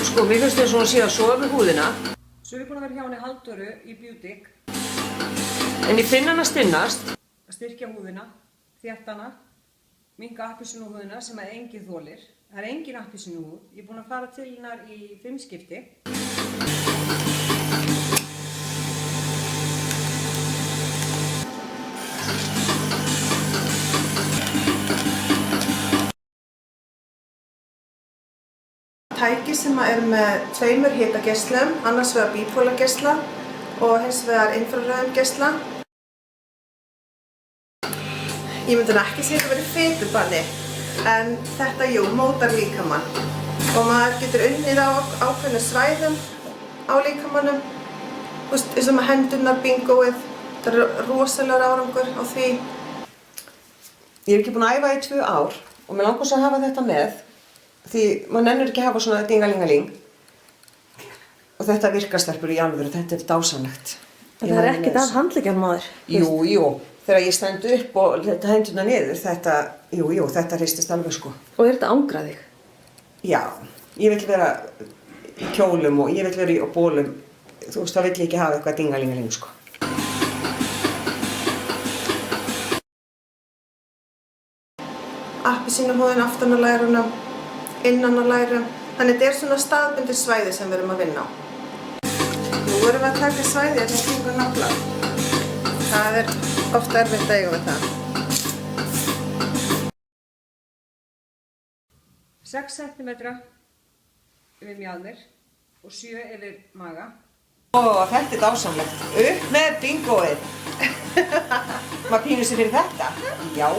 Sko, mér finnst þess að hún sé að sofa með húðina. Svo er ég búin að vera hjá henni Halldóru í Beautic. En ég finn hana stinnast. Að styrkja húðina, þétta hana, minnka appelsínuhúðina sem að enginn þolir. Það er engin appelsínuhúð. Ég er búin að fara til hennar í 5 skipti. Tæki sem er með 2 hitageislum, annars vegar bipólargeisla og hins vegar infrarauðum geisla. Ég myndi ekki segja að það verið fitubanni, en þetta mótar líkamann. Og maður getur unnið á ákveðnum svæðum á líkamannum. Eins og með hendurnar, bingóið, það er rosalegur árangur á því. Ég er ekki búin að æfa í 2 ár og mér langar svo að hafa þetta með. Því maður nennir ekki að hafa svona dingalingaling. Og þetta virkar stelpur í alvöru, þetta er dásamlegt. En það er ekkert að handleggjanum á þér? Jú, þegar ég stend upp og leta hendurna niður, þetta hristist alveg sko. Og er þetta ángrað þig? Já, ég vil vera í kjólum og ég vil vera í bólum. Þú veist, þá vill ég ekki hafa eitthvað dingalingaling sko. Appelsínuhúðin aftan á lærunum, innan á lærum. Þannig þetta er svona staðbundið svæði sem við erum að vinna á. Nú erum við að taka svæði hérna í kringum nafla. Það er ofta erfitt að eiga við það. 6 cm yfir mjaðmir og 7 yfir maga. Ó, þetta er dásamlegt. Upp með bingóið. Maður pínur sig fyrir þetta. Já.